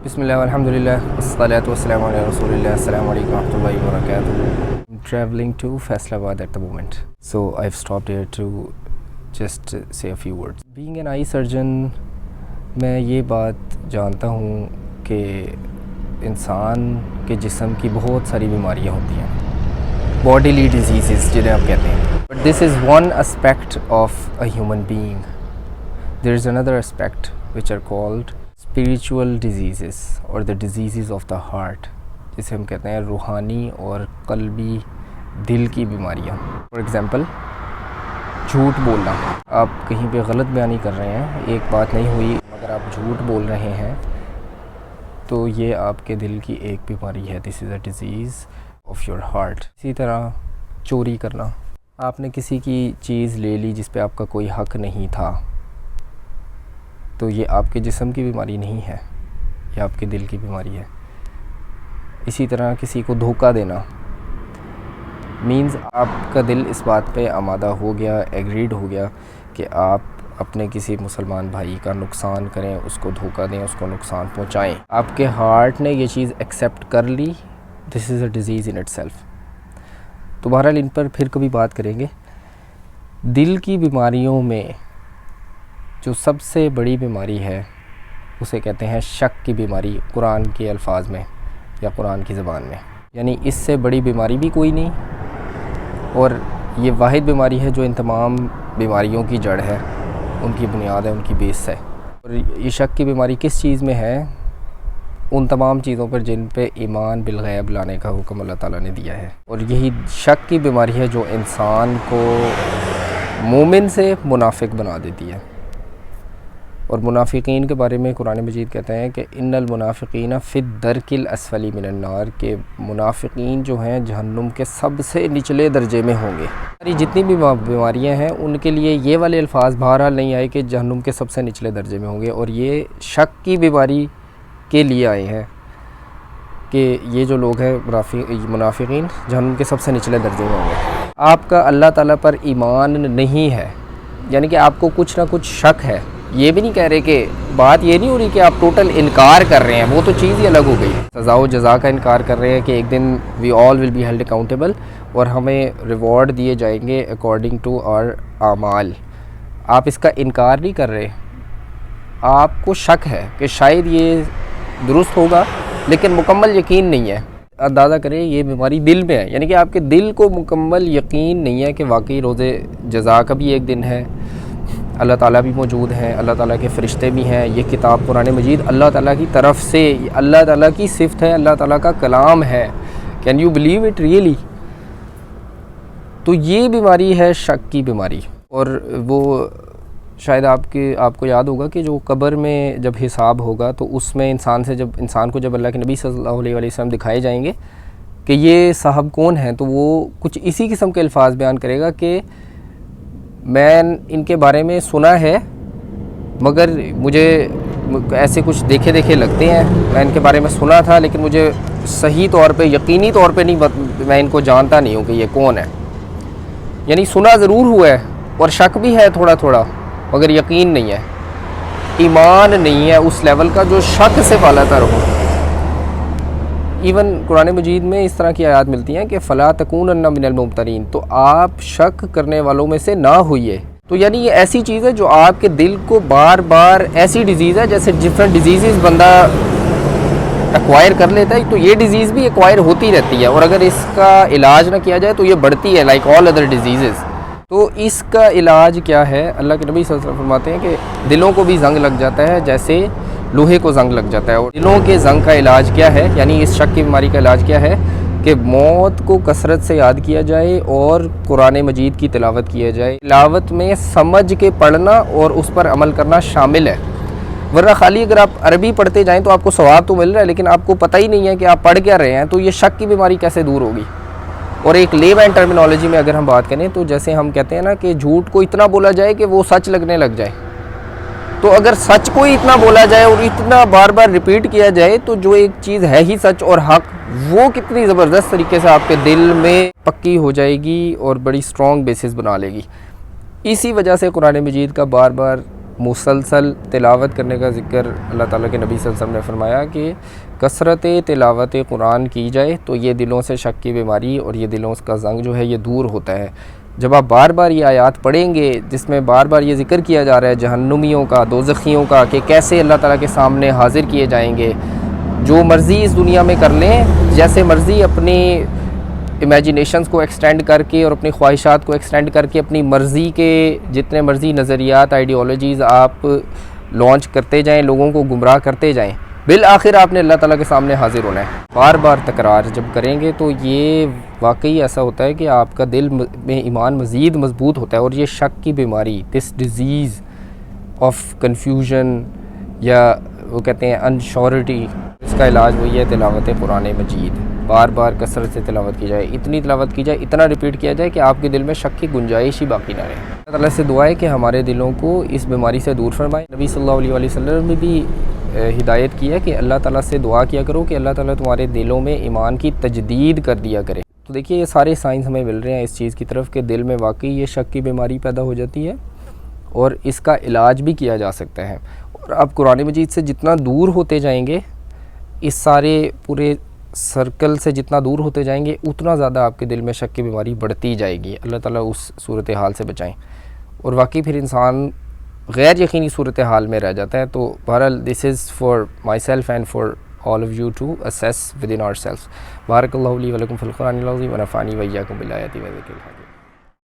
بسم اللہ والحمد للہ والصلاۃ والسلام علی رسول اللہ. السلام علیکم ورحمۃ اللہ وبرکاتہ. I'm traveling to Faisalabad at the moment, so I've stopped here to just say a few words. Being an eye surgeon, میں یہ بات جانتا ہوں کہ انسان کے جسم کی بہت ساری بیماریاں ہوتی ہیں, bodily diseases جنہیں آپ کہتے ہیں. But this is one aspect of a human being. There is another aspect which are called spiritual diseases or the diseases of the heart, جسے ہم کہتے ہیں روحانی اور قلبی دل کی بیماریاں. فار ایگزامپل, جھوٹ بولنا. آپ کہیں پہ غلط بیانی کر رہے ہیں, ایک بات نہیں ہوئی مگر آپ جھوٹ بول رہے ہیں, تو یہ آپ کے دل کی ایک بیماری ہے. This is a disease of your heart. اسی طرح چوری کرنا. آپ نے کسی کی چیز لے لی جس پہ آپ کا کوئی حق نہیں تھا, تو یہ آپ کے جسم کی بیماری نہیں ہے, یہ آپ کے دل کی بیماری ہے. اسی طرح کسی کو دھوکہ دینا مینز آپ کا دل اس بات پہ آمادہ ہو گیا, ایگریڈ ہو گیا کہ آپ اپنے کسی مسلمان بھائی کا نقصان کریں, اس کو دھوکہ دیں, اس کو نقصان پہنچائیں. آپ کے ہارٹ نے یہ چیز ایکسیپٹ کر لی. This is a disease in itself. تو بہرحال ان پر پھر کبھی بات کریں گے. دل کی بیماریوں میں جو سب سے بڑی بیماری ہے اسے کہتے ہیں شک کی بیماری, قرآن کے الفاظ میں یا قرآن کی زبان میں. یعنی اس سے بڑی بیماری بھی کوئی نہیں, اور یہ واحد بیماری ہے جو ان تمام بیماریوں کی جڑ ہے, ان کی بنیاد ہے, ان کی بیس ہے. اور یہ شک کی بیماری کس چیز میں ہے؟ ان تمام چیزوں پر جن پہ ایمان بالغیب لانے کا حکم اللہ تعالیٰ نے دیا ہے. اور یہی شک کی بیماری ہے جو انسان کو مومن سے منافق بنا دیتی ہے. اور منافقین کے بارے میں قرآن مجید کہتے ہیں کہ ان المنافقین فی الدرک الاسفل من النار, کہ منافقین جو ہیں جہنم کے سب سے نچلے درجے میں ہوں گے. جتنی بھی بیماریاں ہیں ان کے لیے یہ والے الفاظ بہرحال نہیں آئے کہ جہنم کے سب سے نچلے درجے میں ہوں گے, اور یہ شک کی بیماری کے لیے آئے ہیں کہ یہ جو لوگ ہیں منافقین جہنم کے سب سے نچلے درجے میں ہوں گے. آپ کا اللہ تعالیٰ پر ایمان نہیں ہے, یعنی کہ آپ کو کچھ نہ کچھ شک ہے. یہ بھی نہیں کہہ رہے کہ بات یہ نہیں ہو رہی کہ آپ ٹوٹل انکار کر رہے ہیں, وہ تو چیز ہی الگ ہو گئی. سزا و جزا کا انکار کر رہے ہیں کہ ایک دن وی آل ول بی ہیلڈ اکاؤنٹیبل, اور ہمیں ریوارڈ دیے جائیں گے اکارڈنگ ٹو آور اعمال. آپ اس کا انکار نہیں کر رہے, آپ کو شک ہے کہ شاید یہ درست ہوگا لیکن مکمل یقین نہیں ہے. اندازہ کریں یہ بیماری دل میں ہے, یعنی کہ آپ کے دل کو مکمل یقین نہیں ہے کہ واقعی روز جزا کا بھی ایک دن ہے, اللہ تعالیٰ بھی موجود ہیں, اللہ تعالیٰ کے فرشتے بھی ہیں, یہ کتاب قرآن مجید اللہ تعالیٰ کی طرف سے, اللہ تعالیٰ کی صفت ہے, اللہ تعالیٰ کا کلام ہے. Can you believe it really? تو یہ بیماری ہے شک کی بیماری. اور وہ شاید آپ کو یاد ہوگا کہ جو قبر میں جب حساب ہوگا تو اس میں انسان کو جب اللہ کے نبی صلی اللہ علیہ وسلم دکھائے جائیں گے کہ یہ صاحب کون ہیں, تو وہ کچھ اسی قسم کے الفاظ بیان کرے گا کہ میں ان کے بارے میں سنا ہے مگر مجھے ایسے کچھ دیکھے لگتے ہیں, میں ان کے بارے میں سنا تھا لیکن مجھے صحیح طور پہ یقینی طور پہ نہیں, میں ان کو جانتا نہیں ہوں کہ یہ کون ہے. یعنی سنا ضرور ہوا ہے اور شک بھی ہے تھوڑا تھوڑا, مگر یقین نہیں ہے, ایمان نہیں ہے اس لیول کا جو شک سے بالا تر ہو. ایون قرآن مجید میں اس طرح کی آیات ملتی ہیں کہ فلا تکونن من الممترین, تو آپ شک کرنے والوں میں سے نہ ہوئیے. تو یعنی یہ ایسی چیز ہے جو آپ کے دل کو بار بار, ایسی ڈیزیز ہے جیسے ڈفرینٹ ڈیزیزز بندہ ایکوائر کر لیتا ہے, تو یہ ڈیزیز بھی ایکوائر ہوتی رہتی ہے, اور اگر اس کا علاج نہ کیا جائے تو یہ بڑھتی ہے لائک آل ادر ڈیزیزز. تو اس کا علاج کیا ہے؟ اللہ کے نبی صلی اللہ علیہ وسلم فرماتے ہیں کہ دلوں کو بھی زنگ لگ جاتا ہے جیسے لوہے کو زنگ لگ جاتا ہے. اور دلوں کے زنگ کا علاج کیا ہے, یعنی اس شک کی بیماری کا علاج کیا ہے کہ موت کو کثرت سے یاد کیا جائے اور قرآن مجید کی تلاوت کیا جائے. تلاوت میں سمجھ کے پڑھنا اور اس پر عمل کرنا شامل ہے, ورنہ خالی اگر آپ عربی پڑھتے جائیں تو آپ کو ثواب تو مل رہا ہے لیکن آپ کو پتہ ہی نہیں ہے کہ آپ پڑھ کیا رہے ہیں, تو یہ شک کی بیماری کیسے دور ہوگی؟ اور ایک لے مین ٹرمینالوجی میں اگر ہم بات کریں تو جیسے ہم کہتے ہیں نا کہ جھوٹ کو اتنا بولا جائے کہ وہ سچ لگنے لگ جائے, تو اگر سچ کو ہی اتنا بولا جائے اور اتنا بار بار ریپیٹ کیا جائے تو جو ایک چیز ہے ہی سچ اور حق, وہ کتنی زبردست طریقے سے آپ کے دل میں پکی ہو جائے گی اور بڑی سٹرونگ بیسس بنا لے گی. اسی وجہ سے قرآن مجید کا بار بار مسلسل تلاوت کرنے کا ذکر اللہ تعالیٰ کے نبی صلی اللہ علیہ وسلم نے فرمایا کہ کثرت تلاوت قرآن کی جائے تو یہ دلوں سے شک کی بیماری اور یہ دلوں کا زنگ جو ہے یہ دور ہوتا ہے۔ جب آپ بار بار یہ آیات پڑھیں گے جس میں بار بار یہ ذکر کیا جا رہا ہے جہنمیوں کا، دوزخیوں کا، کہ کیسے اللہ تعالیٰ کے سامنے حاضر کیے جائیں گے، جو مرضی اس دنیا میں کر لیں، جیسے مرضی اپنی امیجینیشنز کو ایکسٹینڈ کر کے اور اپنی خواہشات کو ایکسٹینڈ کر کے اپنی مرضی کے جتنے مرضی نظریات، آئیڈیالوجیز آپ لانچ کرتے جائیں، لوگوں کو گمراہ کرتے جائیں، بالآخر آپ نے اللہ تعالیٰ کے سامنے حاضر ہونا ہے۔ بار بار تکرار جب کریں گے تو یہ واقعی ایسا ہوتا ہے کہ آپ کا دل میں ایمان مزید مضبوط ہوتا ہے، اور یہ شک کی بیماری، دس ڈیزیز آف کنفیوژن یا وہ کہتے ہیں انشورٹی، اس کا علاج وہی ہے تلاوت قرآن مجید۔ بار بار کثرت سے تلاوت کی جائے، اتنی تلاوت کی جائے، اتنا ریپیٹ کیا جائے کہ آپ کے دل میں شک کی گنجائش ہی باقی نہ رہے۔ اللہ تعالیٰ سے دعا ہے کہ ہمارے دلوں کو اس بیماری سے دور فرمائے۔ نبی صلی اللہ علیہ وسلم نے بھی ہدایت کی ہے کہ اللہ تعالیٰ سے دعا کیا کرو کہ اللہ تعالیٰ تمہارے دلوں میں ایمان کی تجدید کر دیا کرے۔ تو دیکھیے یہ سارے سائنس ہمیں مل رہے ہیں اس چیز کی طرف کہ دل میں واقعی یہ شک کی بیماری پیدا ہو جاتی ہے اور اس کا علاج بھی کیا جا سکتا ہے۔ اور آپ قرآن مجید سے جتنا دور ہوتے جائیں گے، اس سارے پورے سرکل سے جتنا دور ہوتے جائیں گے، اتنا زیادہ آپ کے دل میں شک کی بیماری بڑھتی جائے گی۔ اللہ تعالیٰ اس صورتحال سے بچائیں، اور واقعی پھر انسان غیر یقینی صورتحال میں رہ جاتا ہے۔ تو بہرحال this is for myself and for all of you to assess within ourselves۔ بارک اللہ لی ولکم فی القرآن العظیم ونفعنی وإیاکم بالآیات والذکر الحکیم۔